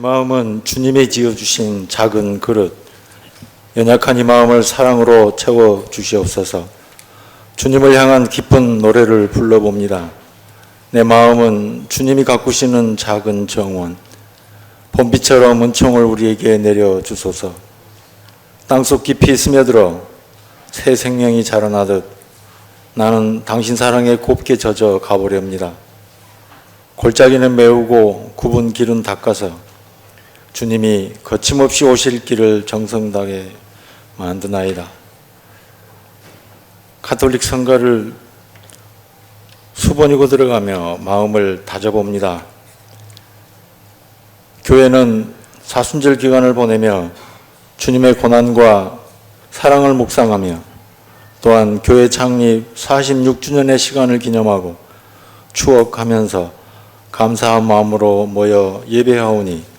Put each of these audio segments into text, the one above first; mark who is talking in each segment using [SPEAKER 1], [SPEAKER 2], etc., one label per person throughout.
[SPEAKER 1] 마음은 주님이 지어주신 작은 그릇, 연약한 이 마음을 사랑으로 채워 주시옵소서. 주님을 향한 기쁜 노래를 불러봅니다. 내 마음은 주님이 가꾸시는 작은 정원, 봄비처럼 은총을 우리에게 내려주소서. 땅속 깊이 스며들어 새 생명이 자라나듯 나는 당신 사랑에 곱게 젖어 가보렵니다. 골짜기는 메우고 굽은 길은 닦아서 주님이 거침없이 오실 길을 정성다게 만드나이다. 가톨릭 성가를 수번이고 들어가며 마음을 다져봅니다. 교회는 사순절 기간을 보내며 주님의 고난과 사랑을 묵상하며 또한 교회 창립 46주년의 시간을 기념하고 추억하면서 감사한 마음으로 모여 예배하오니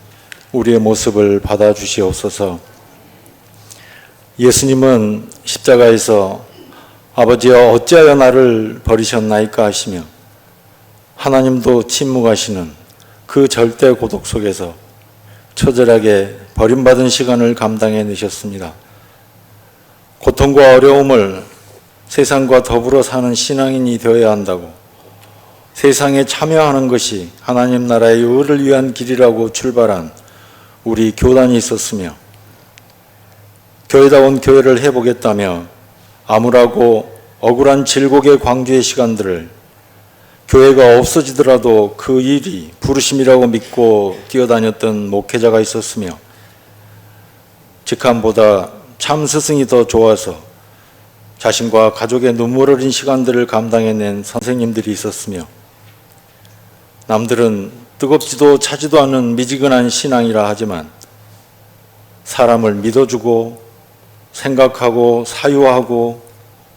[SPEAKER 1] 우리의 모습을 받아주시옵소서. 예수님은 십자가에서 아버지여 어찌하여 나를 버리셨나이까 하시며 하나님도 침묵하시는 그 절대 고독 속에서 처절하게 버림받은 시간을 감당해내셨습니다. 고통과 어려움을 세상과 더불어 사는 신앙인이 되어야 한다고, 세상에 참여하는 것이 하나님 나라의 의를 위한 길이라고 출발한 우리 교단이 있었으며, 교회다운 교회를 해보겠다며 암울하고 억울한 질곡의 광주의 시간들을 교회가 없어지더라도 그 일이 부르심이라고 믿고 뛰어다녔던 목회자가 있었으며, 직함보다 참 스승이 더 좋아서 자신과 가족의 눈물 어린 시간들을 감당해낸 선생님들이 있었으며, 남들은 뜨겁지도 차지도 않은 미지근한 신앙이라 하지만 사람을 믿어주고 생각하고 사유하고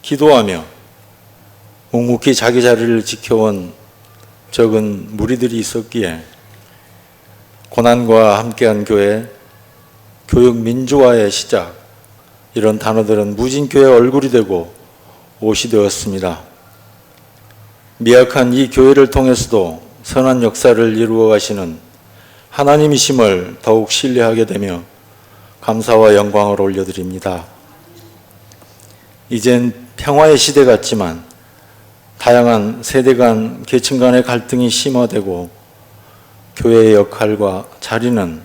[SPEAKER 1] 기도하며 묵묵히 자기 자리를 지켜온 적은 무리들이 있었기에 고난과 함께한 교회, 교육 민주화의 시작, 이런 단어들은 무진교회의 얼굴이 되고 옷이 되었습니다. 미약한 이 교회를 통해서도 선한 역사를 이루어 가시는 하나님이심을 더욱 신뢰하게 되며 감사와 영광을 올려드립니다. 이젠 평화의 시대 같지만 다양한 세대 간, 계층 간의 갈등이 심화되고 교회의 역할과 자리는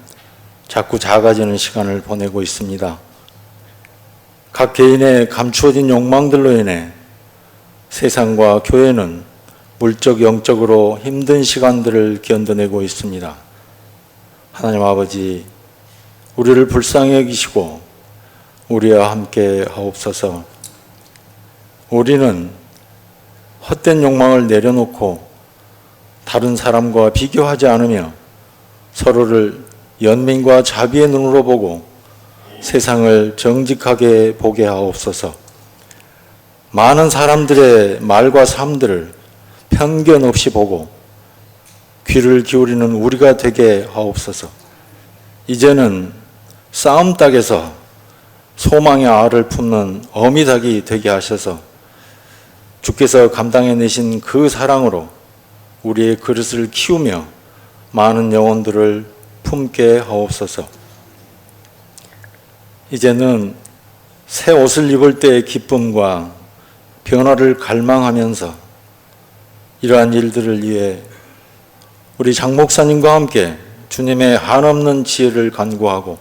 [SPEAKER 1] 자꾸 작아지는 시간을 보내고 있습니다. 각 개인의 감추어진 욕망들로 인해 세상과 교회는 물적, 영적으로 힘든 시간들을 견뎌내고 있습니다. 하나님 아버지, 우리를 불쌍히 여기시고 우리와 함께 하옵소서. 우리는 헛된 욕망을 내려놓고 다른 사람과 비교하지 않으며 서로를 연민과 자비의 눈으로 보고 세상을 정직하게 보게 하옵소서. 많은 사람들의 말과 삶들을 편견 없이 보고 귀를 기울이는 우리가 되게 하옵소서. 이제는 싸움닭에서 소망의 알을 품는 어미닭이 되게 하셔서 주께서 감당해내신 그 사랑으로 우리의 그릇을 키우며 많은 영혼들을 품게 하옵소서. 이제는 새 옷을 입을 때의 기쁨과 변화를 갈망하면서 이러한 일들을 위해 우리 장 목사님과 함께 주님의 한없는 지혜를 간구하고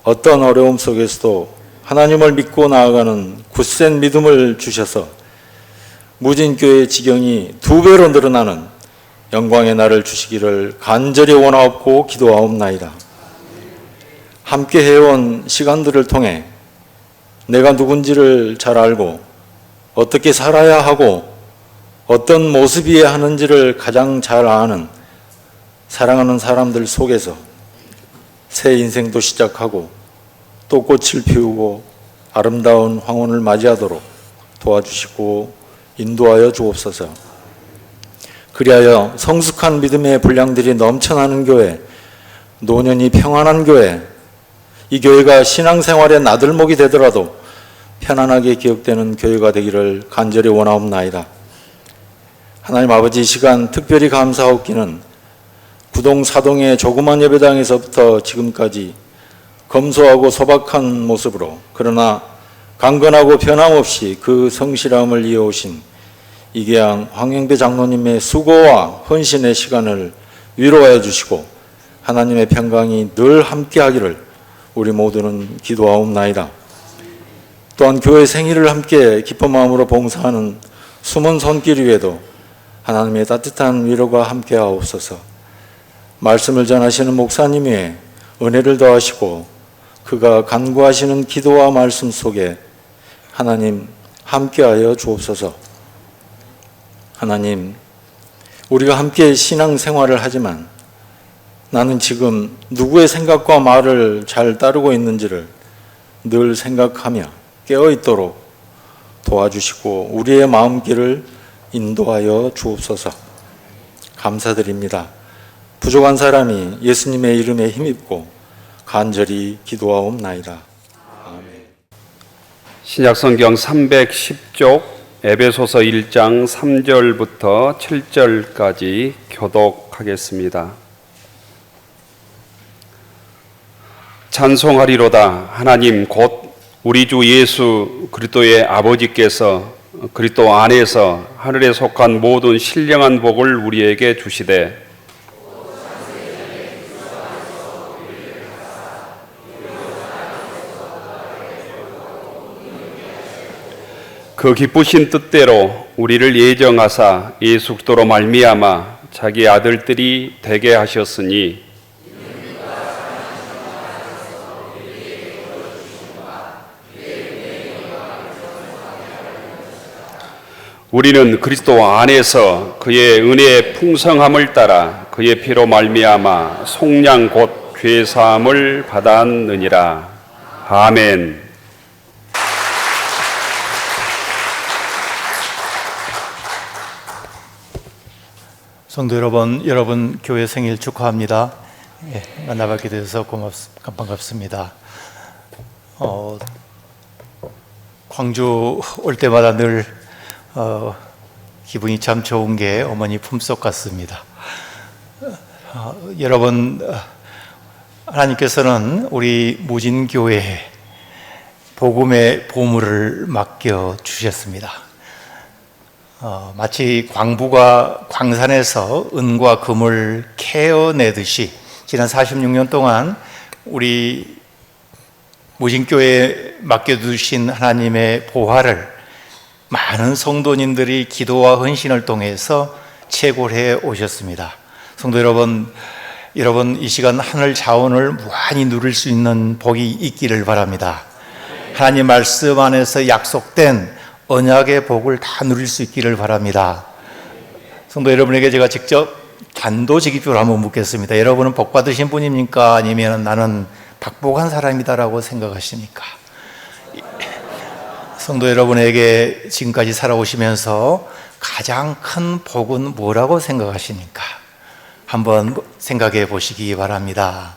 [SPEAKER 1] 어떤 어려움 속에서도 하나님을 믿고 나아가는 굳센 믿음을 주셔서 무진교회의 지경이 2배로 늘어나는 영광의 날을 주시기를 간절히 원하옵고 기도하옵나이다. 함께 해온 시간들을 통해 내가 누군지를 잘 알고 어떻게 살아야 하고 어떤 모습이어야 하는지를 가장 잘 아는 사랑하는 사람들 속에서 새 인생도 시작하고 또 꽃을 피우고 아름다운 황혼을 맞이하도록 도와주시고 인도하여 주옵소서. 그리하여 성숙한 믿음의 분량들이 넘쳐나는 교회, 노년이 평안한 교회, 이 교회가 신앙생활의 나들목이 되더라도 편안하게 기억되는 교회가 되기를 간절히 원하옵나이다. 하나님 아버지, 이 시간 특별히 감사하옵기는 구동 사동의 조그만 예배당에서부터 지금까지 검소하고 소박한 모습으로 그러나 강건하고 변함없이 그 성실함을 이어오신 이계양 황영배 장로님의 수고와 헌신의 시간을 위로하여 주시고 하나님의 평강이 늘 함께하기를 우리 모두는 기도하옵나이다. 또한 교회 생일을 함께 기쁜 마음으로 봉사하는 숨은 손길 위에도 하나님의 따뜻한 위로가 함께하옵소서. 말씀을 전하시는 목사님 위에 은혜를 더하시고 그가 간구하시는 기도와 말씀 속에 하나님 함께하여 주옵소서. 하나님, 우리가 함께 신앙생활을 하지만 나는 지금 누구의 생각과 말을 잘 따르고 있는지를 늘 생각하며 깨어있도록 도와주시고 우리의 마음길을 인도하여 주옵소서. 감사드립니다. 부족한 사람이 예수님의 이름에 힘입고 간절히 기도하옵나이다. 아멘.
[SPEAKER 2] 신약성경 310쪽 에베소서 1장 3절부터 7절까지 교독하겠습니다. 찬송하리로다. 하나님 곧 우리 주 예수 그리스도의 아버지께서 그리스도 안에서 하늘에 속한 모든 신령한 복을 우리에게 주시되 그 기쁘신 뜻대로 우리를 예정하사 예수 그리스도로 말미암아 자기 아들들이 되게 하셨으니 우리는 그리스도 안에서 그의 은혜의 풍성함을 따라 그의 피로 말미암아 속량 곧 죄 사함을 받았느니라. 아멘.
[SPEAKER 3] 성도 여러분 교회 생일 축하합니다. 만나뵙게 되어서 반갑습니다. 광주 올 때마다 늘 기분이 참 좋은 게 어머니 품속 같습니다. 여러분, 하나님께서는 우리 무진교회에 복음의 보물을 맡겨 주셨습니다. 마치 광부가 광산에서 은과 금을 캐어내듯이 지난 46년 동안 우리 무진교회에 맡겨두신 하나님의 보화를 많은 성도님들이 기도와 헌신을 통해서 채굴해 오셨습니다. 성도 여러분 이 시간 하늘 자원을 무한히 누릴 수 있는 복이 있기를 바랍니다. 하나님 말씀 안에서 약속된 언약의 복을 다 누릴 수 있기를 바랍니다. 성도 여러분에게 제가 직접 단도직입적으로 한번 묻겠습니다. 여러분은 복 받으신 분입니까? 아니면 나는 박복한 사람이다라고 생각하십니까? 성도 여러분에게 지금까지 살아오시면서 가장 큰 복은 뭐라고 생각하십니까? 한번 생각해 보시기 바랍니다.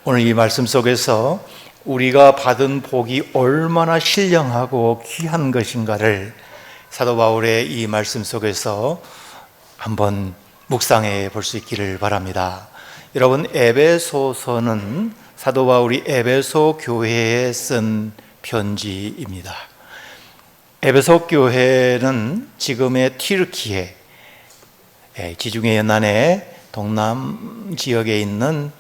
[SPEAKER 3] 오늘 이 말씀 속에서 우리가 받은 복이 얼마나 신령하고 귀한 것인가를 사도 바울의 이 말씀 속에서 한번 묵상해 볼 수 있기를 바랍니다. 여러분, 에베소서는 사도 바울이 에베소 교회에 쓴 편지입니다. 에베소 교회는 지금의 튀르키예, 지중해 연안의 동남 지역에 있는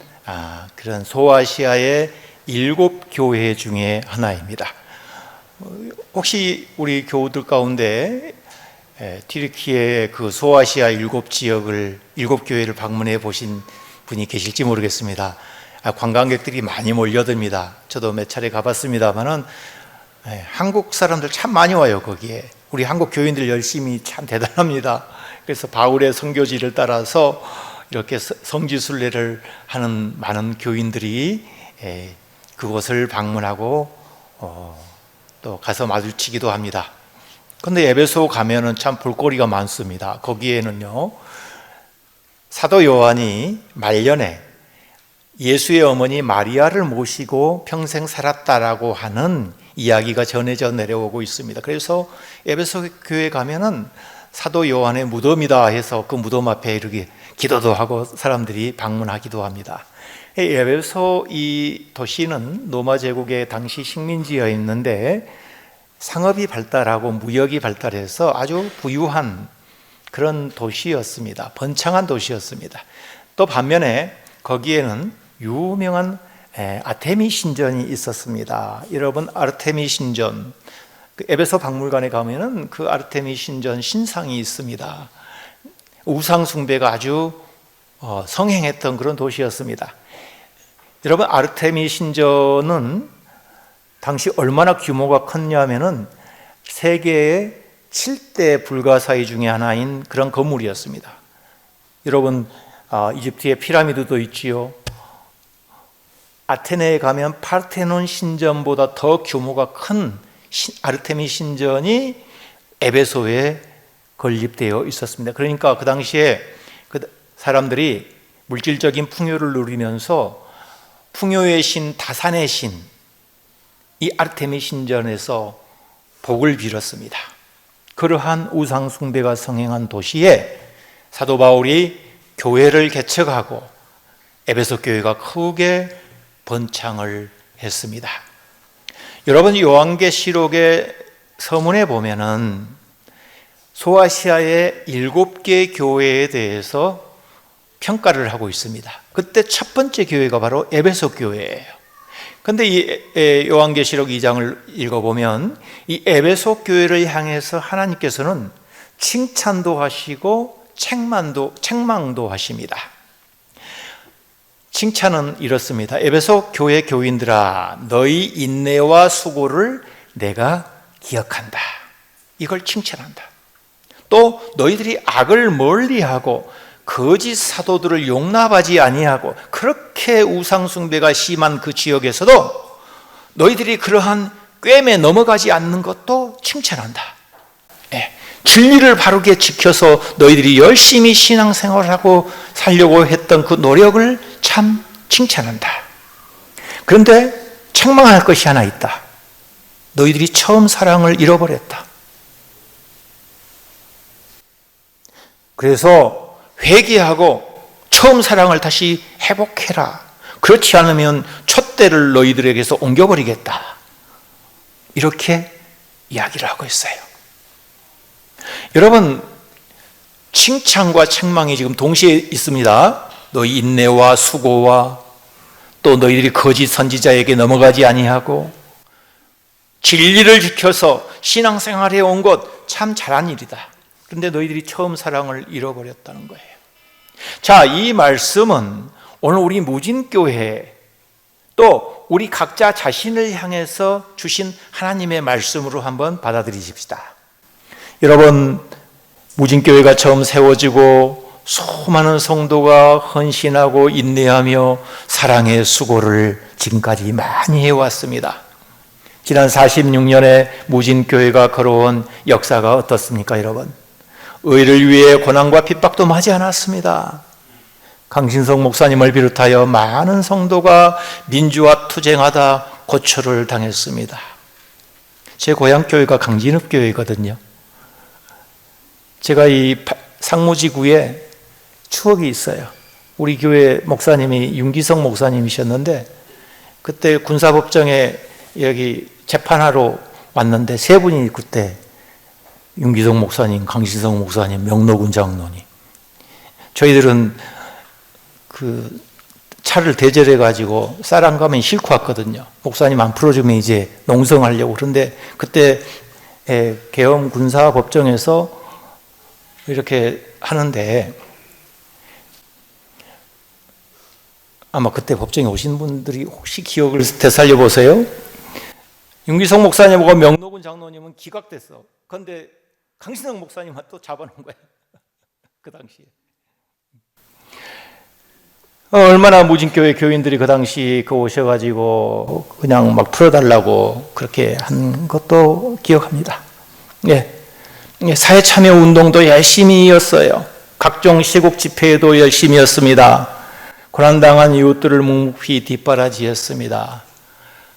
[SPEAKER 3] 그런 소아시아의 7교회 중에 하나입니다. 혹시 우리 교우들 가운데 튀르키예 그 소아시아 7교회를 방문해 보신 분이 계실지 모르겠습니다. 관광객들이 많이 몰려듭니다. 저도 몇 차례 가봤습니다만은 한국 사람들 참 많이 와요. 거기에 우리 한국 교인들 열심히 참 대단합니다. 그래서 바울의 선교지를 따라서 이렇게 성지순례를 하는 많은 교인들이 그곳을 방문하고 또 가서 마주치기도 합니다. 그런데 에베소 가면은 참 볼거리가 많습니다. 거기에는요, 사도 요한이 말년에 예수의 어머니 마리아를 모시고 평생 살았다라고 하는 이야기가 전해져 내려오고 있습니다. 그래서 에베소 교회 가면은 사도 요한의 무덤이다 해서 그 무덤 앞에 이렇게 기도도 하고 사람들이 방문하기도 합니다. 에베소 이 도시는 로마 제국의 당시 식민지였는데 상업이 발달하고 무역이 발달해서 아주 부유한 그런 도시였습니다. 번창한 도시였습니다. 또 반면에 거기에는 유명한 아테미 신전이 있었습니다. 여러분, 아르테미 신전, 그 에베소 박물관에 가면은 그 아르테미 신전 신상이 있습니다. 우상 숭배가 아주 성행했던 그런 도시였습니다. 여러분, 아르테미 신전은 당시 얼마나 규모가 컸냐면은 세계의 7대 불가사의 중에 하나인 그런 건물이었습니다. 여러분, 이집트의 피라미드도 있지요. 아테네에 가면 파르테논 신전보다 더 규모가 큰 아르테미 신전이 에베소에 건립되어 있었습니다. 그러니까 그 당시에 그 사람들이 물질적인 풍요를 누리면서 풍요의 신 다산의 신, 이 아르테미 신전에서 복을 빌었습니다. 그러한 우상 숭배가 성행한 도시에 사도 바울이 교회를 개척하고 에베소 교회가 크게 번창을 했습니다. 여러분, 요한계시록의 서문에 보면은 소아시아의 7개 교회에 대해서 평가를 하고 있습니다. 그때 첫 번째 교회가 바로 에베소 교회예요. 근데 이 요한계시록 2장을 읽어보면 이 에베소 교회를 향해서 하나님께서는 칭찬도 하시고 책망도 하십니다. 칭찬은 이렇습니다. 에베소 교회 교인들아, 너희 인내와 수고를 내가 기억한다. 이걸 칭찬한다. 또 너희들이 악을 멀리하고 거짓 사도들을 용납하지 아니하고 그렇게 우상 숭배가 심한 그 지역에서도 너희들이 그러한 꿰매 넘어가지 않는 것도 칭찬한다. 진리를 바르게 지켜서 너희들이 열심히 신앙생활하고 살려고 했던 그 노력을 참 칭찬한다. 그런데 책망할 것이 하나 있다. 너희들이 처음 사랑을 잃어버렸다. 그래서 회개하고 처음 사랑을 다시 회복해라. 그렇지 않으면 촛대를 너희들에게서 옮겨버리겠다. 이렇게 이야기를 하고 있어요. 여러분, 칭찬과 책망이 지금 동시에 있습니다. 너희 인내와 수고와 또 너희들이 거짓 선지자에게 넘어가지 아니하고 진리를 지켜서 신앙생활해 온 것 참 잘한 일이다. 그런데 너희들이 처음 사랑을 잃어버렸다는 거예요. 자, 이 말씀은 오늘 우리 무진교회 또 우리 각자 자신을 향해서 주신 하나님의 말씀으로 한번 받아들이십시다. 여러분, 무진교회가 처음 세워지고 수많은 성도가 헌신하고 인내하며 사랑의 수고를 지금까지 많이 해왔습니다. 지난 46년에 무진교회가 걸어온 역사가 어떻습니까, 여러분? 의를 위해 고난과 핍박도 맞이 않았습니다. 강신성 목사님을 비롯하여 많은 성도가 민주화 투쟁하다 고초를 당했습니다. 제 고향 교회가 강진읍 교회거든요. 제가 이 상무지구에 추억이 있어요. 우리 교회 목사님이 윤기성 목사님이셨는데 그때 군사법정에 여기 재판하러 왔는데 세 분이 그때 윤기성 목사님, 강신성 목사님, 명록운 장로님. 저희들은 그 차를 대절해 가지고 쌀 안 가면 싣고 왔거든요. 목사님 안 풀어주면 이제 농성하려고. 그런데 그때 계엄 군사법정에서 이렇게 하는데 아마 그때 법정에 오신 분들이 혹시 기억을 되살려 보세요. 윤기성 목사님하고 명록운 장로님은 기각됐어. 그런데 강신성 목사님은 또 잡아놓은 거예요. 그 당시에. 얼마나 무진교회 교인들이 그 당시 오셔가지고 그냥 막 풀어달라고 그렇게 한 것도 기억합니다. 사회 참여 운동도 열심히 이었어요. 각종 시국 집회에도 열심히 였습니다. 고난당한 이웃들을 묵묵히 뒷바라지했습니다.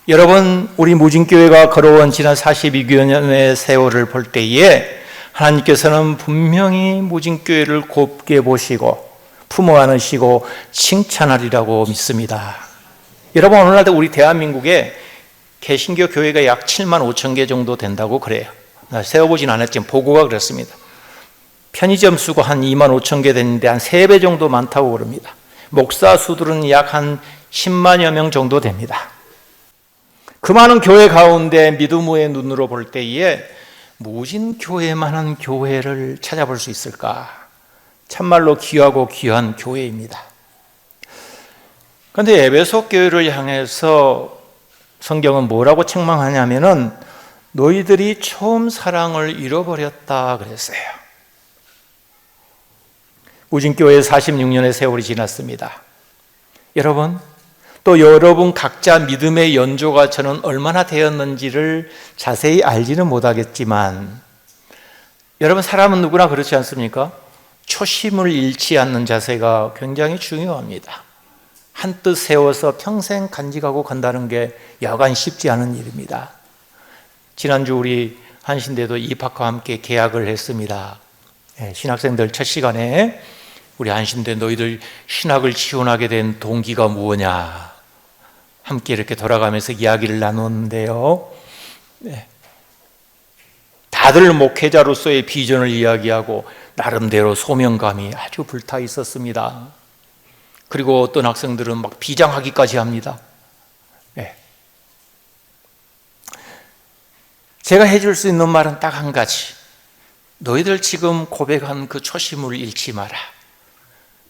[SPEAKER 3] 여러분, 우리 무진교회가 걸어온 지난 42년의 세월을 볼 때에 하나님께서는 분명히 무진교회를 곱게 보시고 품어 안으시고 칭찬하리라고 믿습니다. 여러분, 오늘날 우리 대한민국에 개신교 교회가 약 7만 5천 개 정도 된다고 그래요. 세어보진 않았지만 보고가 그렇습니다. 편의점 수가 한 2만 5천 개 되는데 한 3배 정도 많다고 그럽니다. 목사 수들은 약 한 10만여 명 정도 됩니다. 그 많은 교회 가운데 믿음의 눈으로 볼 때에 무진교회만한 교회를 찾아볼 수 있을까? 참말로 귀하고 귀한 교회입니다. 그런데 에베소 교회를 향해서 성경은 뭐라고 책망하냐면은 너희들이 처음 사랑을 잃어버렸다 그랬어요. 무진교회 46년의 세월이 지났습니다. 여러분, 또 여러분 각자 믿음의 연조가 저는 얼마나 되었는지를 자세히 알지는 못하겠지만, 여러분, 사람은 누구나 그렇지 않습니까? 초심을 잃지 않는 자세가 굉장히 중요합니다. 한뜻 세워서 평생 간직하고 간다는 게 여간 쉽지 않은 일입니다. 지난주 우리 한신대도 입학과 함께 개학을 했습니다. 신학생들 첫 시간에 우리 한신대 너희들 신학을 지원하게 된 동기가 무엇냐, 함께 이렇게 돌아가면서 이야기를 나눴는데요. 다들 목회자로서의 비전을 이야기하고 나름대로 소명감이 아주 불타 있었습니다. 그리고 어떤 학생들은 막 비장하기까지 합니다. 제가 해줄 수 있는 말은 딱 한 가지. 너희들 지금 고백한 그 초심을 잃지 마라.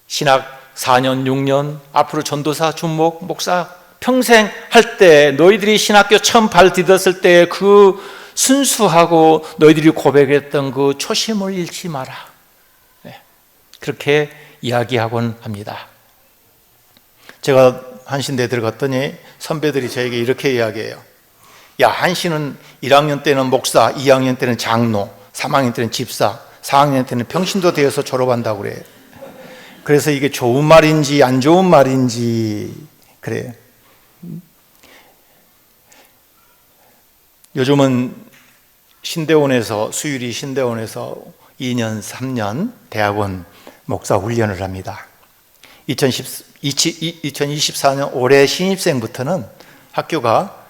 [SPEAKER 3] 신학 4년, 6년, 앞으로 전도사, 준목, 목사 평생 할 때 너희들이 신학교 처음 발 디뎠을 때 그 순수하고 너희들이 고백했던 그 초심을 잃지 마라. 그렇게 이야기하곤 합니다. 제가 한신대 들어갔더니 선배들이 저에게 이렇게 이야기해요. 야, 한신은 1학년 때는 목사, 2학년 때는 장로, 3학년 때는 집사, 4학년 때는 평신도 되어서 졸업한다고 그래요. 그래서 이게 좋은 말인지 안 좋은 말인지 그래요. 요즘은 신대원에서, 수유리 신대원에서 2년, 3년 대학원 목사 훈련을 합니다. 2024년 올해 신입생부터는 학교가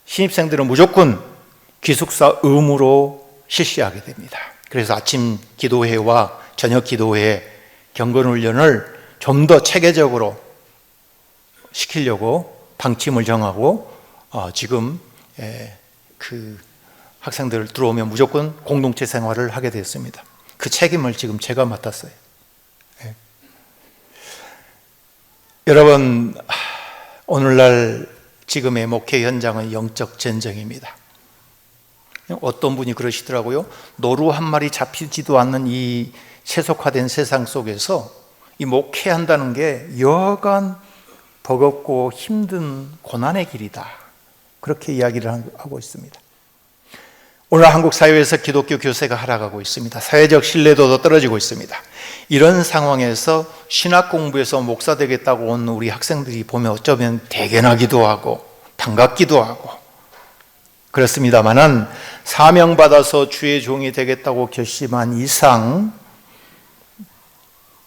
[SPEAKER 3] 신입생들은 무조건 기숙사 의무로 실시하게 됩니다. 그래서 아침 기도회와 저녁 기도회 경건훈련을 좀 더 체계적으로 시키려고 방침을 정하고 지금 그 학생들 들어오면 무조건 공동체 생활을 하게 됐습니다. 그 책임을 지금 제가 맡았어요. 여러분, 오늘날 지금의 목회 현장은 영적 전쟁입니다. 어떤 분이 그러시더라고요. 노루 한 마리 잡히지도 않는 이 세속화된 세상 속에서 이 목회한다는 게 여간 버겁고 힘든 고난의 길이다. 그렇게 이야기를 하고 있습니다. 오늘 한국 사회에서 기독교 교세가 하락하고 있습니다. 사회적 신뢰도도 떨어지고 있습니다. 이런 상황에서 신학 공부에서 목사 되겠다고 온 우리 학생들이 보면 어쩌면 대견하기도 하고 반갑기도 하고 그렇습니다만은 사명받아서 주의 종이 되겠다고 결심한 이상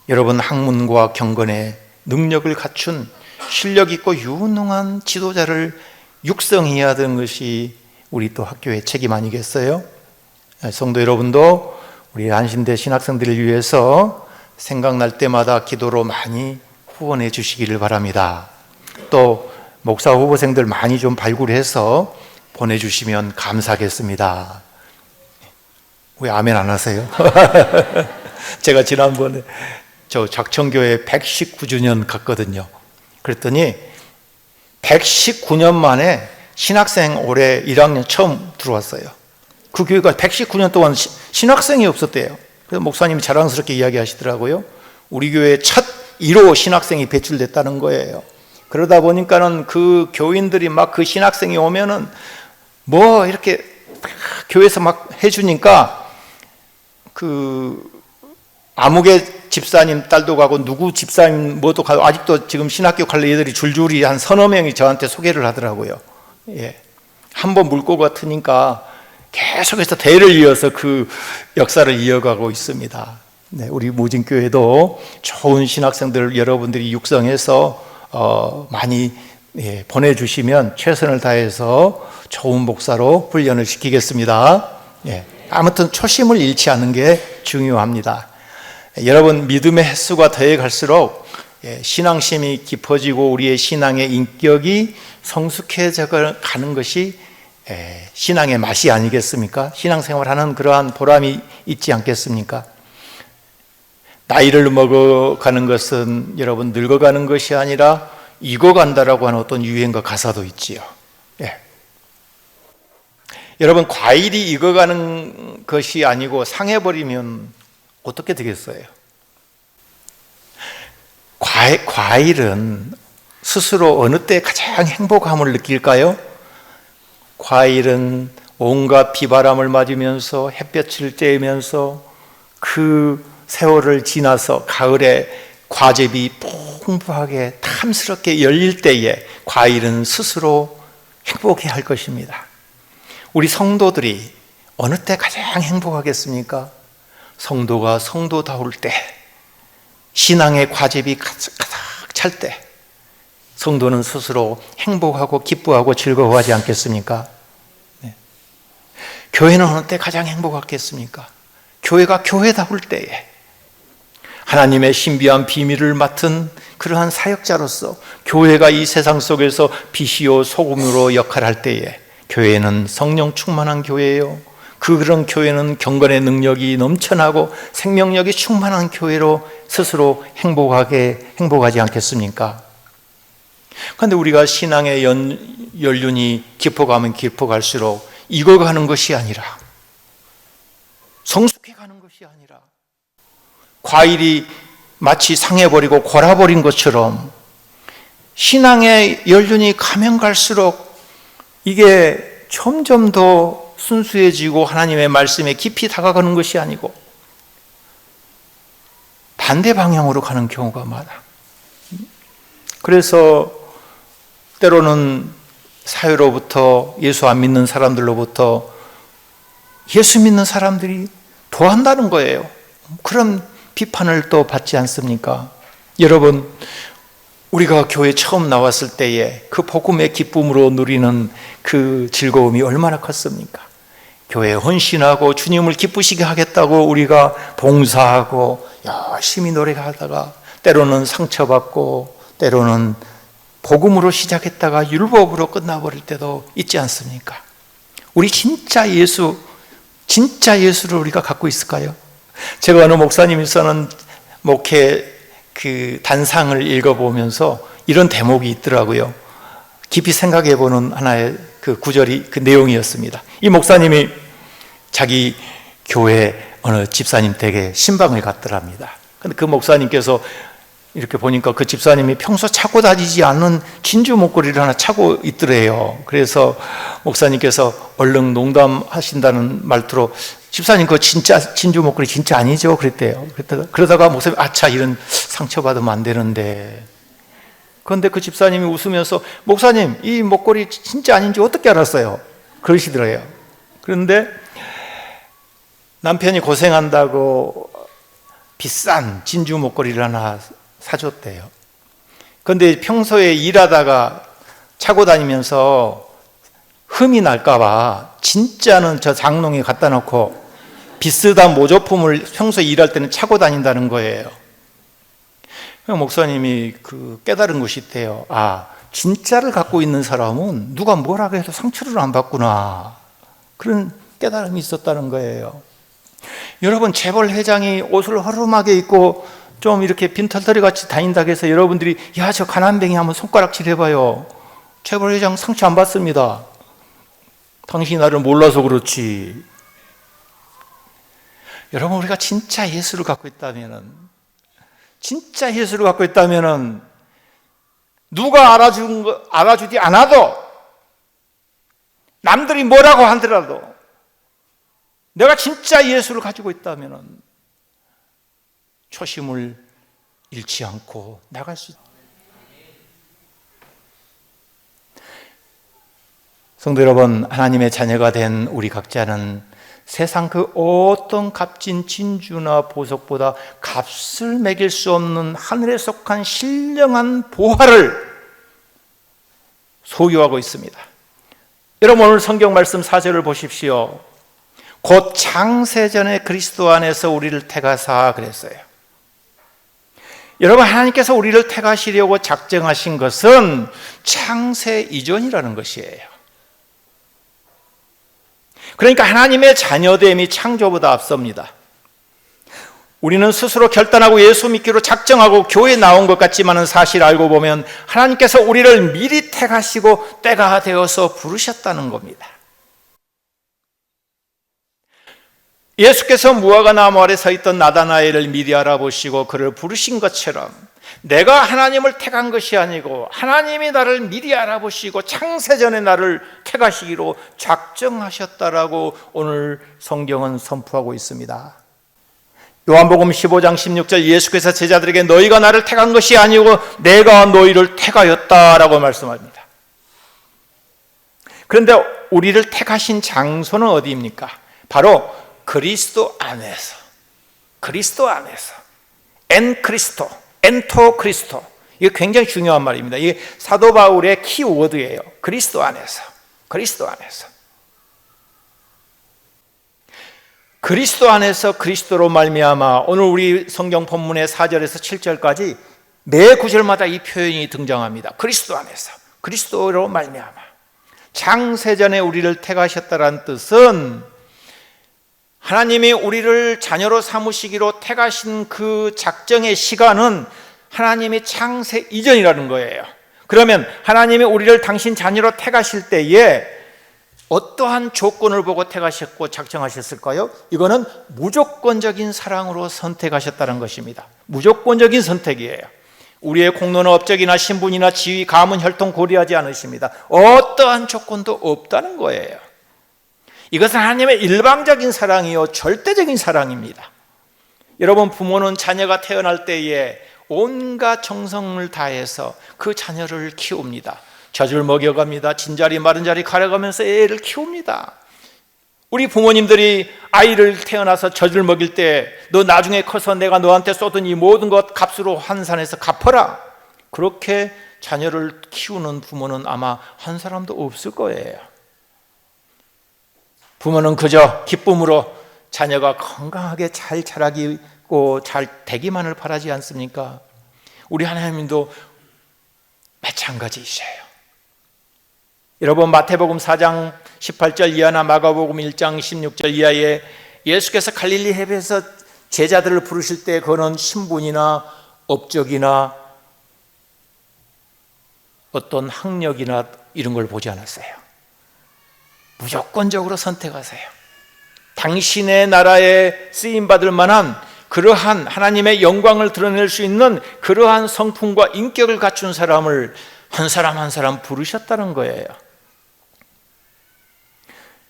[SPEAKER 3] 여러분 학문과 경건의 능력을 갖춘 실력 있고 유능한 지도자를 육성해야 되는 것이 우리 또 학교의 책임 아니겠어요? 성도 여러분도 우리 한신대 신학생들을 위해서 생각날 때마다 기도로 많이 후원해 주시기를 바랍니다. 또 목사 후보생들 많이 좀 발굴해서 보내주시면 감사하겠습니다. 왜 아멘 안 하세요? 제가 지난번에 저 작천교회 119주년 갔거든요. 그랬더니 119년 만에 신학생 올해 1학년 처음 들어왔어요. 그 교회가 119년 동안 신학생이 없었대요. 그래서 목사님이 자랑스럽게 이야기하시더라고요. 우리 교회 첫 1호 신학생이 배출됐다는 거예요. 그러다 보니까는 그 교인들이 막 그 신학생이 오면은 뭐 이렇게 교회에서 막 해주니까 그 아무개 집사님 딸도 가고 누구 집사님 뭐도 가고 아직도 지금 신학교 갈래 애들이 줄줄이 한 서너 명이 저한테 소개를 하더라고요. 예. 한번 물고 같으니까 계속해서 대를 이어서 그 역사를 이어가고 있습니다. 네, 우리 무진교회도 좋은 신학생들 여러분들이 육성해서 많이 보내주시면 최선을 다해서 좋은 목사로 훈련을 시키겠습니다. 아무튼 초심을 잃지 않는 게 중요합니다. 여러분, 믿음의 횟수가 더해 갈수록 신앙심이 깊어지고 우리의 신앙의 인격이 성숙해져 가는 것이 신앙의 맛이 아니겠습니까? 신앙생활하는 그러한 보람이 있지 않겠습니까? 나이를 먹어가는 것은 여러분 늙어가는 것이 아니라 익어간다라고 하는 어떤 유행과 가사도 있지요. 여러분, 과일이 익어가는 것이 아니고 상해버리면 어떻게 되겠어요? 과일은 스스로 어느 때 가장 행복함을 느낄까요? 과일은 온갖 비바람을 맞으면서 햇볕을 쬐면서 그 세월을 지나서 가을에 과즙이 풍부하게 탐스럽게 열릴 때에 과일은 스스로 행복해할 것입니다. 우리 성도들이 어느 때 가장 행복하겠습니까? 성도가 성도다울 때, 신앙의 과즙이 가득 찰 때, 성도는 스스로 행복하고 기뻐하고 즐거워하지 않겠습니까? 교회는 어느 때 가장 행복하겠습니까? 교회가 교회다울 때에, 하나님의 신비한 비밀을 맡은 그러한 사역자로서 교회가 이 세상 속에서 빛이요 소금으로 역할할 때에, 교회는 성령 충만한 교회예요. 그런 교회는 경건의 능력이 넘쳐나고 생명력이 충만한 교회로 스스로 행복하지 않겠습니까? 그런데 우리가 신앙의 연륜이 깊어가면 깊어갈수록 익어가는 것이 아니라, 성숙해가는 것이 아니라, 과일이 마치 상해버리고 골아버린 것처럼 신앙의 연륜이 가면 갈수록 이게 점점 더 순수해지고 하나님의 말씀에 깊이 다가가는 것이 아니고 반대 방향으로 가는 경우가 많아. 그래서 때로는 사회로부터, 예수 안 믿는 사람들로부터 예수 믿는 사람들이 도한다는 거예요. 그런 비판을 또 받지 않습니까? 여러분, 우리가 교회 처음 나왔을 때에 그 복음의 기쁨으로 누리는 그 즐거움이 얼마나 컸습니까? 교회에 헌신하고 주님을 기쁘시게 하겠다고 우리가 봉사하고 열심히 노력하다가 때로는 상처받고 때로는 복음으로 시작했다가 율법으로 끝나버릴 때도 있지 않습니까? 우리 진짜 예수를 우리가 갖고 있을까요? 제가 어느 목사님이 써는 목회 그 단상을 읽어보면서 이런 대목이 있더라고요. 깊이 생각해보는 하나의 그 구절이 그 내용이었습니다. 이 목사님이 자기 교회 어느 집사님 댁에 신방을 갔더랍니다. 근데 그 목사님께서 이렇게 보니까 그 집사님이 평소 차고 다니지 않는 진주 목걸이를 하나 차고 있더래요. 그래서 목사님께서 얼른 농담하신다는 말투로 집사님 그거 진짜 진주 목걸이 진짜 아니죠? 그랬대요. 그러다가 목사님이 아차 이런 상처받으면 안 되는데, 그런데 그 집사님이 웃으면서 목사님 이 목걸이 진짜 아닌지 어떻게 알았어요? 그러시더래요. 그런데 남편이 고생한다고 비싼 진주 목걸이를 하나 사줬대요. 그런데 평소에 일하다가 차고 다니면서 흠이 날까봐 진짜는 저 장롱에 갖다 놓고 비슷한 모조품을 평소에 일할 때는 차고 다닌다는 거예요. 목사님이 그 깨달은 것이 있대요. 아, 진짜를 갖고 있는 사람은 누가 뭐라고 해도 상처를 안 받구나. 그런 깨달음이 있었다는 거예요. 여러분, 재벌 회장이 옷을 허름하게 입고 좀 이렇게 빈털터리 같이 다닌다고 해서 여러분들이 야, 저 가난뱅이 한번 손가락질 해봐요. 재벌 회장 상처 안 받습니다. 당신이 나를 몰라서 그렇지. 여러분, 우리가 진짜 예수를 갖고 있다면은 누가 알아주지 않아도, 남들이 뭐라고 하더라도 내가 진짜 예수를 가지고 있다면은 초심을 잃지 않고 나갈 수 있다. 성도 여러분, 하나님의 자녀가 된 우리 각자는 세상 그 어떤 값진 진주나 보석보다 값을 매길 수 없는 하늘에 속한 신령한 보화를 소유하고 있습니다. 여러분, 오늘 성경 말씀 4절을 보십시오. 곧 창세전에 그리스도 안에서 우리를 택하사 그랬어요. 여러분, 하나님께서 우리를 택하시려고 작정하신 것은 창세 이전이라는 것이에요. 그러니까 하나님의 자녀됨이 창조보다 앞섭니다. 우리는 스스로 결단하고 예수 믿기로 작정하고 교회에 나온 것 같지만 사실 알고 보면 하나님께서 우리를 미리 택하시고 때가 되어서 부르셨다는 겁니다. 예수께서 무화과 나무 아래 서 있던 나다나엘을 미리 알아보시고 그를 부르신 것처럼 내가 하나님을 택한 것이 아니고 하나님이 나를 미리 알아보시고 창세전에 나를 택하시기로 작정하셨다라고 오늘 성경은 선포하고 있습니다. 요한복음 15장 16절, 예수께서 제자들에게 너희가 나를 택한 것이 아니고 내가 너희를 택하였다라고 말씀합니다. 그런데 우리를 택하신 장소는 어디입니까? 바로 그리스도 안에서, 그리스도 안에서, 엔크리스토, 엔토 크리스토. 이게 굉장히 중요한 말입니다. 이게 사도 바울의 키워드예요. 그리스도 안에서, 그리스도 안에서. 그리스도 안에서 그리스도로 말미암아, 오늘 우리 성경 본문의 4절에서 7절까지 매 구절마다 이 표현이 등장합니다. 그리스도 안에서, 그리스도로 말미암아. 창세전에 우리를 택하셨다는 뜻은 하나님이 우리를 자녀로 삼으시기로 택하신 그 작정의 시간은 하나님이 창세 이전이라는 거예요. 그러면 하나님이 우리를 당신 자녀로 택하실 때에 어떠한 조건을 보고 택하셨고 작정하셨을까요? 이거는 무조건적인 사랑으로 선택하셨다는 것입니다. 무조건적인 선택이에요. 우리의 공로나 업적이나 신분이나 지위, 가문, 혈통 고려하지 않으십니다. 어떠한 조건도 없다는 거예요. 이것은 하나님의 일방적인 사랑이요, 절대적인 사랑입니다. 여러분, 부모는 자녀가 태어날 때에 온갖 정성을 다해서 그 자녀를 키웁니다. 젖을 먹여갑니다. 진자리 마른 자리 가려가면서 애를 키웁니다. 우리 부모님들이 아이를 태어나서 젖을 먹일 때 너 나중에 커서 내가 너한테 쏟은 이 모든 것 값으로 환산해서 갚아라, 그렇게 자녀를 키우는 부모는 아마 한 사람도 없을 거예요. 부모는 그저 기쁨으로 자녀가 건강하게 잘 자라고 잘 되기만을 바라지 않습니까? 우리 하나님도 마찬가지이셔요. 여러분, 마태복음 4장 18절 이하나 마가복음 1장 16절 이하에 예수께서 갈릴리 해변에서 제자들을 부르실 때 그는 신분이나 업적이나 어떤 학력이나 이런 걸 보지 않았어요. 무조건적으로 선택하세요. 당신의 나라에 쓰임받을 만한 그러한 하나님의 영광을 드러낼 수 있는 그러한 성품과 인격을 갖춘 사람을 한 사람 한 사람 부르셨다는 거예요.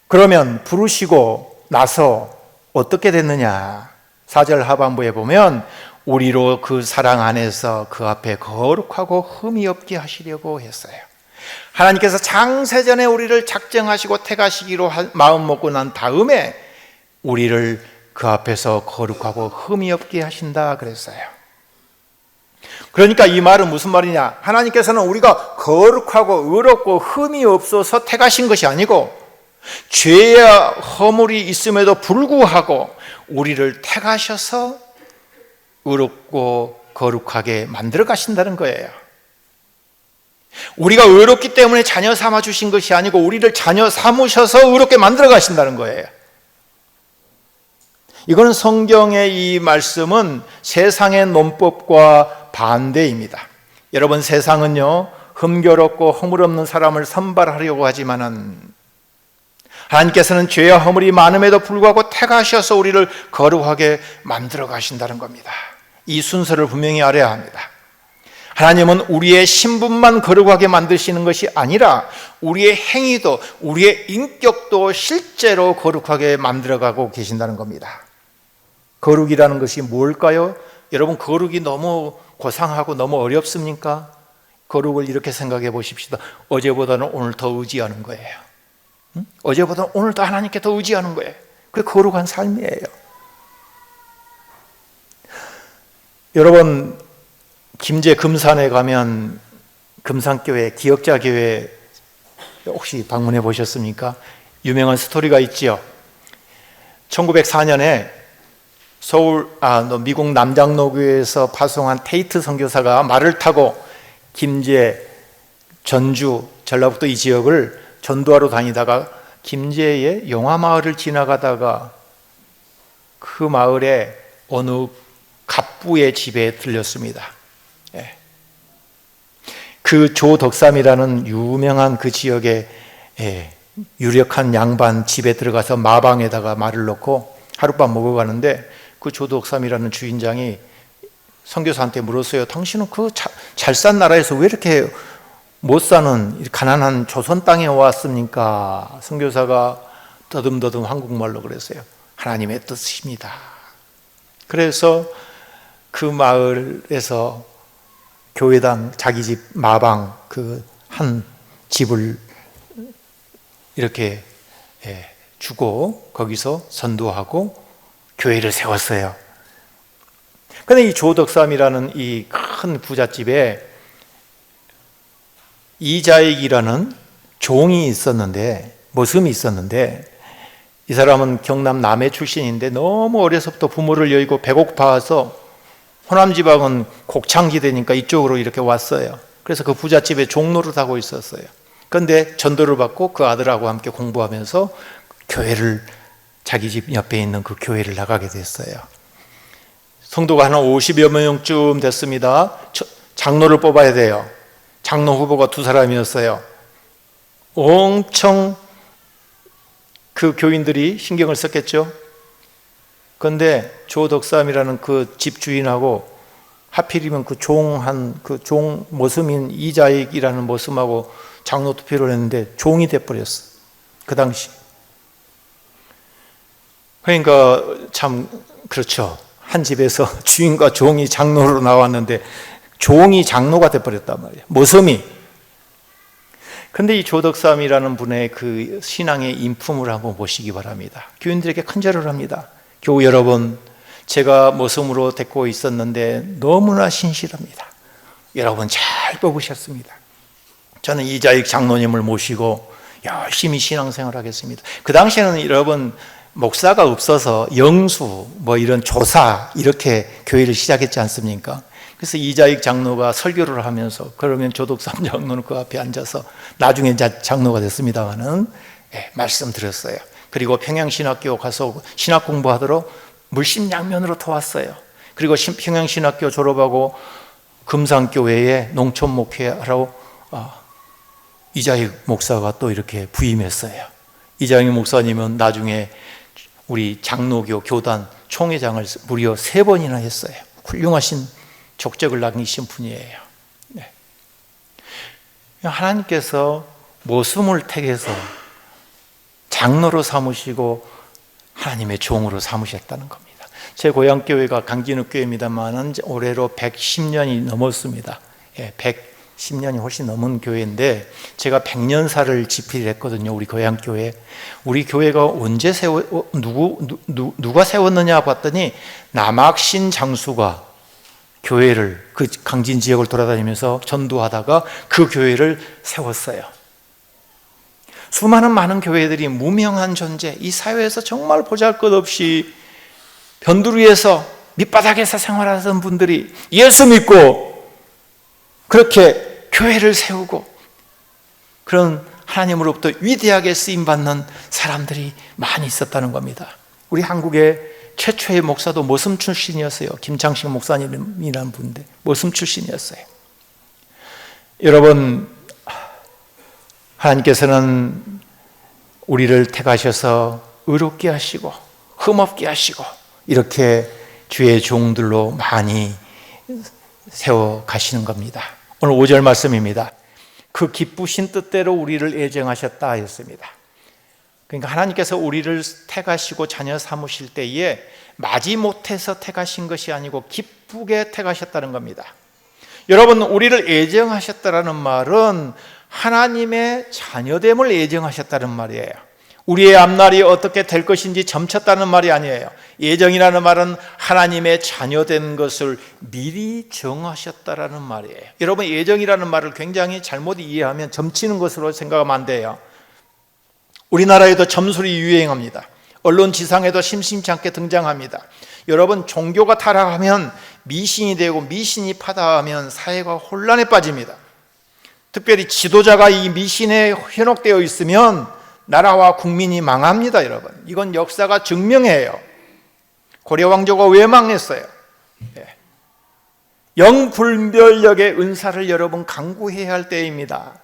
[SPEAKER 3] 그러면 부르시고 나서 어떻게 됐느냐? 4절 하반부에 보면 우리로 그 사랑 안에서 그 앞에 거룩하고 흠이 없게 하시려고 했어요. 하나님께서 창세전에 우리를 작정하시고 택하시기로 마음 먹고 난 다음에 우리를 그 앞에서 거룩하고 흠이 없게 하신다 그랬어요. 그러니까 이 말은 무슨 말이냐? 하나님께서는 우리가 거룩하고 의롭고 흠이 없어서 택하신 것이 아니고 죄와 허물이 있음에도 불구하고 우리를 택하셔서 의롭고 거룩하게 만들어 가신다는 거예요. 우리가 의롭기 때문에 자녀 삼아 주신 것이 아니고 우리를 자녀 삼으셔서 의롭게 만들어 가신다는 거예요. 이거는 성경의 이 말씀은 세상의 논법과 반대입니다. 여러분, 세상은요 흠결없고 허물 없는 사람을 선발하려고 하지만은 하나님께서는 죄와 허물이 많음에도 불구하고 택하셔서 우리를 거룩하게 만들어 가신다는 겁니다. 이 순서를 분명히 알아야 합니다. 하나님은 우리의 신분만 거룩하게 만드시는 것이 아니라 우리의 행위도, 우리의 인격도 실제로 거룩하게 만들어가고 계신다는 겁니다. 거룩이라는 것이 뭘까요? 여러분, 거룩이 너무 고상하고 너무 어렵습니까? 거룩을 이렇게 생각해 보십시다. 어제보다는 오늘 더 의지하는 거예요. 어제보다 오늘 더 하나님께 더 의지하는 거예요. 그 거룩한 삶이에요. 여러분, 김제 금산에 가면 금산교회, 기역자교회 혹시 방문해 보셨습니까? 유명한 스토리가 있지요. 1904년에 미국 남장로교회에서 파송한 테이트 선교사가 말을 타고 김제, 전주, 전라북도 이 지역을 전도하러 다니다가 김제의 용화마을을 지나가다가 그 마을에 어느 갑부의 집에 들렸습니다. 예. 그 조덕삼이라는 유명한 그 지역의 유력한 양반 집에 들어가서 마방에다가 말을 넣고 하룻밤 먹어가는데 그 조덕삼이라는 주인장이 선교사한테 물었어요. 당신은 그 잘 산 나라에서 왜 이렇게 못 사는 가난한 조선 땅에 왔습니까? 선교사가 더듬더듬 한국말로 그랬어요. 하나님의 뜻입니다. 그래서 그 마을에서 교회당 자기 집 마방 그 한 집을 이렇게 주고 거기서 전도하고 교회를 세웠어요. 그런데 이 조덕삼이라는 이 큰 부잣집에 이자익이라는 종이 있었는데, 머슴이 있었는데, 이 사람은 경남 남해 출신인데 너무 어려서부터 부모를 여의고 배고파서 호남 지방은 곡창지대니까 이쪽으로 이렇게 왔어요. 그래서 그 부잣집에 종로를 하고 있었어요. 그런데 전도를 받고 그 아들하고 함께 공부하면서 교회를, 자기 집 옆에 있는 그 교회를 나가게 됐어요. 성도가 한 50여 명쯤 됐습니다. 장로를 뽑아야 돼요. 장로 후보가 2사람이었어요. 엄청 그 교인들이 신경을 썼겠죠. 그런데 조덕삼이라는 그 집주인하고 하필이면 그 종 모슴인 이자익이라는 모슴하고 장로 투표를 했는데 종이 돼버렸어. 그 당시. 그러니까 참 그렇죠. 한 집에서 주인과 종이 장로로 나왔는데 종이 장로가 돼버렸단 말이에요. 모섬이. 그런데 이 조덕삼이라는 분의 그 신앙의 인품을 한번 보시기 바랍니다. 교인들에게 큰절을 합니다. 교우 여러분, 제가 모섬으로 데리고 있었는데 너무나 신실합니다. 여러분 잘 뽑으셨습니다. 저는 이자익 장로님을 모시고 열심히 신앙생활 하겠습니다. 그 당시에는 여러분 목사가 없어서 영수 이런 조사 이렇게 교회를 시작했지 않습니까? 그래서 이자익 장로가 설교를 하면서, 그러면 조덕삼 장로는 그 앞에 앉아서 나중에 장로가 됐습니다마는 말씀드렸어요. 그리고 평양신학교 가서 신학 공부하도록 물심양면으로 도왔어요. 그리고 평양신학교 졸업하고 금산교회에 농촌 목회하러 이자익 목사가 또 이렇게 부임했어요. 이자익 목사님은 나중에 우리 장로교 교단 총회장을 무려 3번이나 했어요. 훌륭하신 족적을 남기신 분이에요. 네. 하나님께서 모슴을 택해서 장로로 삼으시고 하나님의 종으로 삼으셨다는 겁니다. 제 고향교회가 강진읍교회입니다만 올해로 110년이 넘었습니다. 110년이 훨씬 넘은 교회인데 제가 100년사를 집필했거든요. 우리 고향교회. 우리 교회가 언제 누가 세웠느냐 봤더니 남학신 장수가 교회를, 그 강진 지역을 돌아다니면서 전도하다가 그 교회를 세웠어요. 수많은 많은 교회들이 무명한 존재, 이 사회에서 정말 보잘것없이 변두리에서 밑바닥에서 생활하던 분들이 예수 믿고 그렇게 교회를 세우고 그런 하나님으로부터 위대하게 쓰임받는 사람들이 많이 있었다는 겁니다. 우리 한국의 최초의 목사도 모슴 출신이었어요. 김창식 목사님이라는 분인데 모슴 출신이었어요. 여러분, 하나님께서는 우리를 택하셔서 의롭게 하시고 흠없게 하시고 이렇게 주의 종들로 많이 세워 가시는 겁니다. 오늘 5절 말씀입니다. 그 기쁘신 뜻대로 우리를 애정하셨다 하였습니다. 그러니까 하나님께서 우리를 택하시고 자녀 삼으실 때에 마지못해서 택하신 것이 아니고 기쁘게 택하셨다는 겁니다. 여러분, 우리를 애정하셨다라는 말은 하나님의 자녀됨을 애정하셨다는 말이에요. 우리의 앞날이 어떻게 될 것인지 점쳤다는 말이 아니에요. 예정이라는 말은 하나님의 자녀된 것을 미리 정하셨다라는 말이에요. 여러분, 예정이라는 말을 굉장히 잘못 이해하면 점치는 것으로 생각하면 안 돼요. 우리나라에도 점술이 유행합니다. 언론 지상에도 심심치 않게 등장합니다. 여러분, 종교가 타락하면 미신이 되고 미신이 파다하면 사회가 혼란에 빠집니다. 특별히 지도자가 이 미신에 현혹되어 있으면 나라와 국민이 망합니다. 여러분, 이건 역사가 증명해요. 고려 왕조가 왜 망했어요? 영불멸력의 은사를 여러분 강구해야 할 때입니다.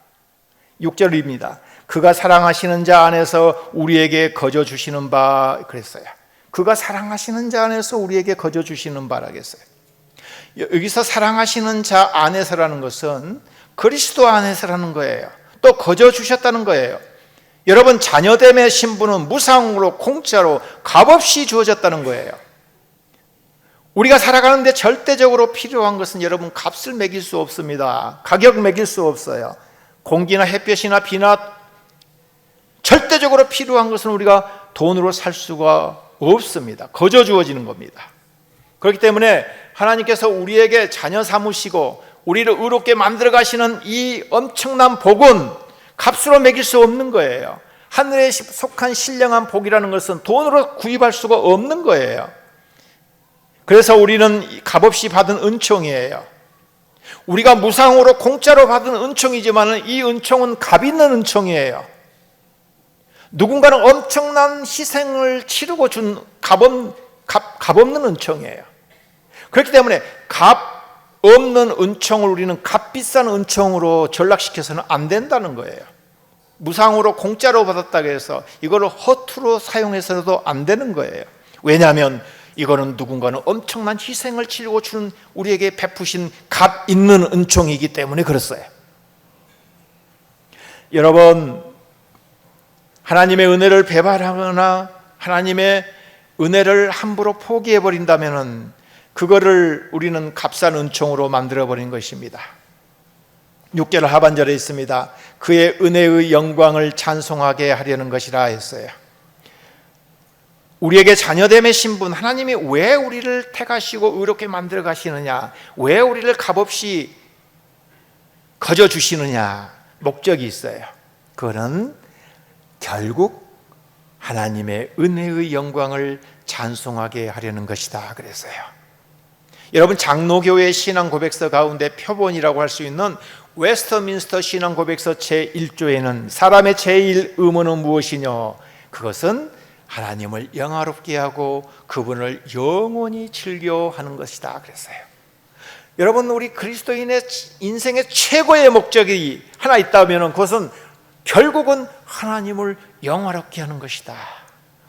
[SPEAKER 3] 6절입니다. 그가 사랑하시는 자 안에서 우리에게 거저 주시는 바, 그랬어요. 그가 사랑하시는 자 안에서 우리에게 거저 주시는 바라겠어요. 여기서 사랑하시는 자 안에서라는 것은 그리스도 안에서라는 거예요. 또 거저 주셨다는 거예요. 여러분, 자녀됨의 신분은 무상으로 공짜로 값없이 주어졌다는 거예요. 우리가 살아가는데 절대적으로 필요한 것은 여러분 값을 매길 수 없습니다. 가격 매길 수 없어요. 공기나 햇볕이나 비나 절대적으로 필요한 것은 우리가 돈으로 살 수가 없습니다. 거저 주어지는 겁니다. 그렇기 때문에 하나님께서 우리에게 자녀 삼으시고 우리를 의롭게 만들어 가시는 이 엄청난 복은 값으로 매길 수 없는 거예요. 하늘에 속한 신령한 복이라는 것은 돈으로 구입할 수가 없는 거예요. 그래서 우리는 값없이 받은 은총이에요. 우리가 무상으로 공짜로 받은 은총이지만 이 은총은 값 있는 은총이에요. 누군가는 엄청난 희생을 치르고 준 값없는 은총이에요. 그렇기 때문에 값 없는 은총을 우리는 값비싼 은총으로 전락시켜서는 안 된다는 거예요. 무상으로 공짜로 받았다고 해서 이거를 허투루 사용해서도 안 되는 거예요. 왜냐하면 이거는 누군가는 엄청난 희생을 치르고 주는 우리에게 베푸신 값 있는 은총이기 때문에 그렇어요. 여러분, 하나님의 은혜를 배반하거나 하나님의 은혜를 함부로 포기해버린다면 그거를 우리는 값싼 은총으로 만들어버린 것입니다. 6절 하반절에 있습니다. 그의 은혜의 영광을 찬송하게 하려는 것이라 했어요. 우리에게 자녀됨의 신분, 하나님이 왜 우리를 택하시고 의롭게 만들어 가시느냐, 왜 우리를 값없이 거저 주시느냐, 목적이 있어요. 그거는 결국 하나님의 은혜의 영광을 찬송하게 하려는 것이다 그랬어요. 여러분, 장로교회 신앙 고백서 가운데 표본이라고 할 수 있는 웨스터민스터 신앙 고백서 제1조에는 사람의 제일 의무는 무엇이뇨? 그것은 하나님을 영화롭게 하고 그분을 영원히 즐겨하는 것이다 그랬어요. 여러분, 우리 그리스도인의 인생의 최고의 목적이 하나 있다면 그것은 결국은 하나님을 영화롭게 하는 것이다.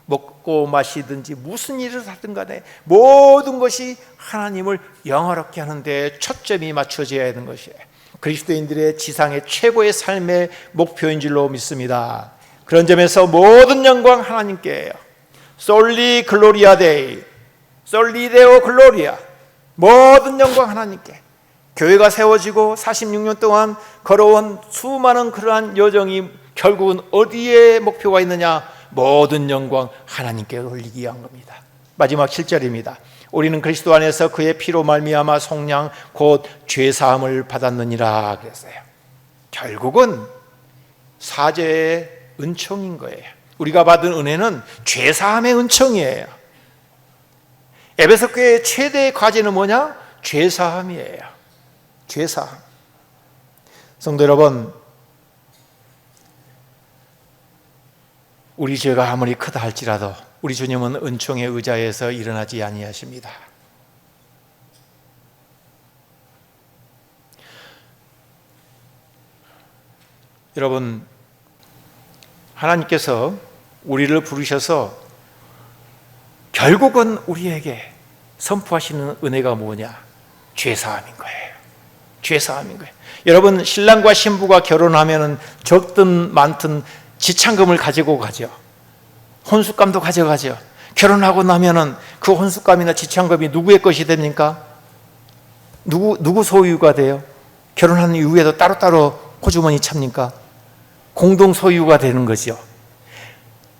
[SPEAKER 3] 먹고 마시든지 무슨 일을 하든 간에 모든 것이 하나님을 영화롭게 하는 데 초점이 맞춰져야 하는 것이에요. 그리스도인들의 지상의 최고의 삶의 목표인 줄로 믿습니다. 그런 점에서 모든 영광 하나님께요. 솔리 글로리아 데이, 솔리 데오 글로리아, 모든 영광 하나님께. 교회가 세워지고 46년 동안 걸어온 수많은 그러한 여정이 결국은 어디에 목표가 있느냐? 모든 영광 하나님께 올리기 위한 겁니다. 마지막 7절입니다. 우리는 그리스도 안에서 그의 피로 말미암아 속량 곧 죄사함을 받았느니라 그랬어요. 결국은 사죄의 은총인 거예요. 우리가 받은 은혜는 죄사함의 은총이에요. 에베소 교회의 최대의 과제는 뭐냐? 죄사함이에요. 죄사함. 성도 여러분, 우리 죄가 아무리 크다 할지라도 우리 주님은 은총의 의자에서 일어나지 아니하십니다. 여러분, 하나님께서 우리를 부르셔서 결국은 우리에게 선포하시는 은혜가 뭐냐? 죄사함인 거예요. 죄사함인 거예요. 여러분, 신랑과 신부가 결혼하면 적든 많든 지참금을 가지고 가죠. 혼수감도 가져가죠. 결혼하고 나면은 그 혼수감이나 지참금이 누구의 것이 됩니까? 누구 소유가 돼요? 결혼한 이후에도 따로따로 호주머니 찹니까? 공동 소유가 되는 거죠.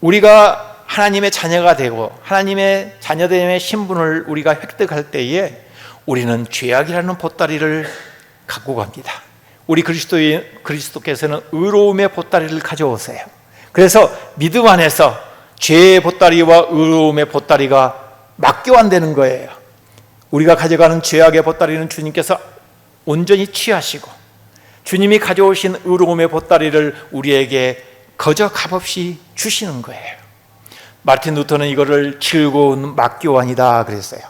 [SPEAKER 3] 우리가 하나님의 자녀가 되고 하나님의 자녀됨의 신분을 우리가 획득할 때에 우리는 죄악이라는 보따리를 갖고 갑니다. 우리 그리스도께서는 의로움의 보따리를 가져오세요. 그래서 믿음 안에서 죄의 보따리와 의로움의 보따리가 맞교환되는 거예요. 우리가 가져가는 죄악의 보따리는 주님께서 온전히 취하시고 주님이 가져오신 의로움의 보따리를 우리에게 거저 값없이 주시는 거예요. 마르틴 루터는 이거를 즐거운 맞교환이다 그랬어요.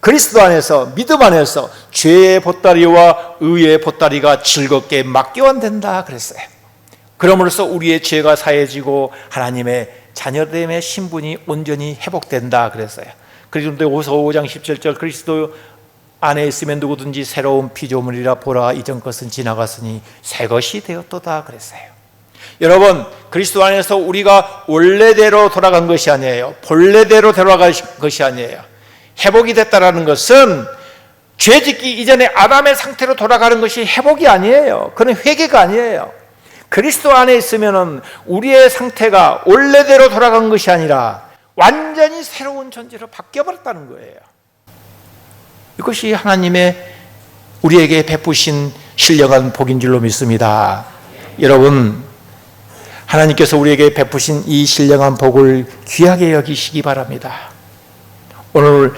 [SPEAKER 3] 그리스도 안에서 믿음 안에서 죄의 보따리와 의의 보따리가 즐겁게 맞교환된다 그랬어요. 그럼으로써 우리의 죄가 사해지고 하나님의 자녀됨의 신분이 온전히 회복된다 그랬어요. 그리스도후서 5장 17절 그리스도 안에 있으면 누구든지 새로운 피조물이라 보라 이전 것은 지나갔으니 새 것이 되었도다 그랬어요. 여러분, 그리스도 안에서 우리가 원래대로 돌아간 것이 아니에요. 본래대로 돌아간 것이 아니에요. 회복이 됐다라는 것은 죄 짓기 이전에 아담의 상태로 돌아가는 것이 회복이 아니에요. 그건 회개가 아니에요. 그리스도 안에 있으면 우리의 상태가 원래대로 돌아간 것이 아니라 완전히 새로운 존재로 바뀌어버렸다는 거예요. 이것이 하나님의 우리에게 베푸신 신령한 복인 줄로 믿습니다. 여러분, 하나님께서 우리에게 베푸신 이 신령한 복을 귀하게 여기시기 바랍니다. 오늘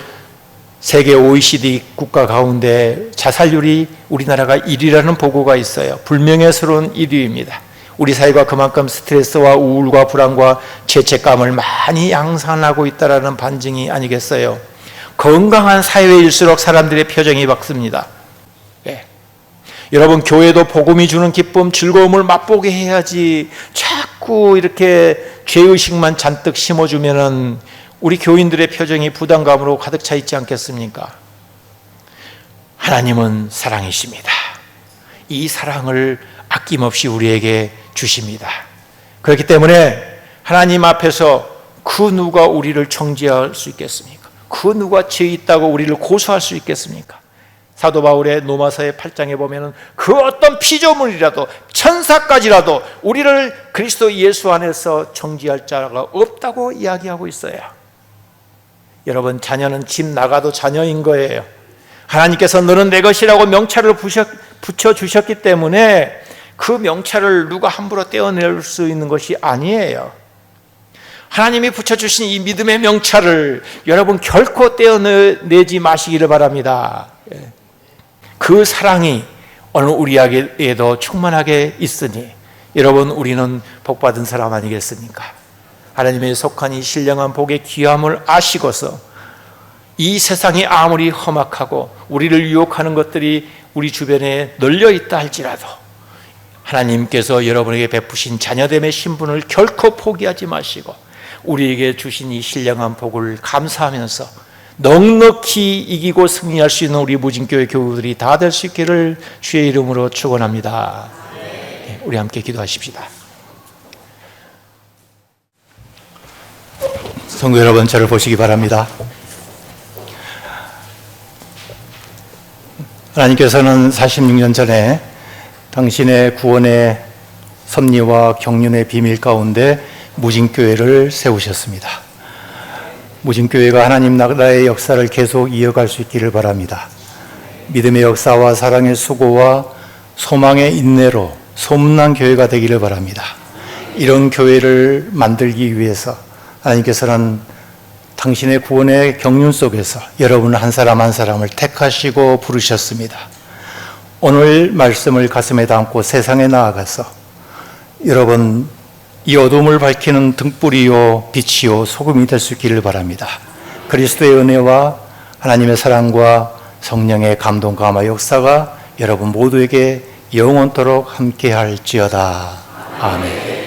[SPEAKER 3] 세계 OECD 국가 가운데 자살률이 우리나라가 1위라는 보고가 있어요. 불명예스러운 1위입니다. 우리 사회가 그만큼 스트레스와 우울과 불안과 죄책감을 많이 양산하고 있다는 반증이 아니겠어요? 건강한 사회일수록 사람들의 표정이 밝습니다. 네. 여러분, 교회도 복음이 주는 기쁨, 즐거움을 맛보게 해야지 자꾸 이렇게 죄의식만 잔뜩 심어주면은 우리 교인들의 표정이 부담감으로 가득 차 있지 않겠습니까? 하나님은 사랑이십니다. 이 사랑을 아낌없이 우리에게 주십니다. 그렇기 때문에 하나님 앞에서 그 누가 우리를 정죄할 수 있겠습니까? 그 누가 죄 있다고 우리를 고소할 수 있겠습니까? 사도 바울의 로마서의 8장에 보면은 그 어떤 피조물이라도 천사까지라도 우리를 그리스도 예수 안에서 정죄할 자가 없다고 이야기하고 있어요. 여러분, 자녀는 집 나가도 자녀인 거예요. 하나님께서 너는 내 것이라고 명찰을 붙여주셨기 때문에 그 명찰을 누가 함부로 떼어낼 수 있는 것이 아니에요. 하나님이 붙여주신 이 믿음의 명찰을 여러분 결코 떼어내지 마시기를 바랍니다. 그 사랑이 오늘 우리에게도 충만하게 있으니 여러분, 우리는 복받은 사람 아니겠습니까? 하나님의 속한 이 신령한 복의 귀함을 아시고서 이 세상이 아무리 험악하고 우리를 유혹하는 것들이 우리 주변에 널려 있다 할지라도 하나님께서 여러분에게 베푸신 자녀됨의 신분을 결코 포기하지 마시고 우리에게 주신 이 신령한 복을 감사하면서 넉넉히 이기고 승리할 수 있는 우리 무진교회 교우들이 다 될 수 있기를 주의 이름으로 축원합니다. 우리 함께 기도하십시다. 성도 여러분, 저를 보시기 바랍니다. 하나님께서는 46년 전에 당신의 구원의 섭리와 경륜의 비밀 가운데 무진교회를 세우셨습니다. 무진교회가 하나님 나라의 역사를 계속 이어갈 수 있기를 바랍니다. 믿음의 역사와 사랑의 수고와 소망의 인내로 소문난 교회가 되기를 바랍니다. 이런 교회를 만들기 위해서 하나님께서는 당신의 구원의 경륜 속에서 여러분 한 사람 한 사람을 택하시고 부르셨습니다. 오늘 말씀을 가슴에 담고 세상에 나아가서 여러분 이 어둠을 밝히는 등불이요 빛이요 소금이 될 수 있기를 바랍니다. 그리스도의 은혜와 하나님의 사랑과 성령의 감동 감화 역사가 여러분 모두에게 영원토록 함께할지어다. 아멘.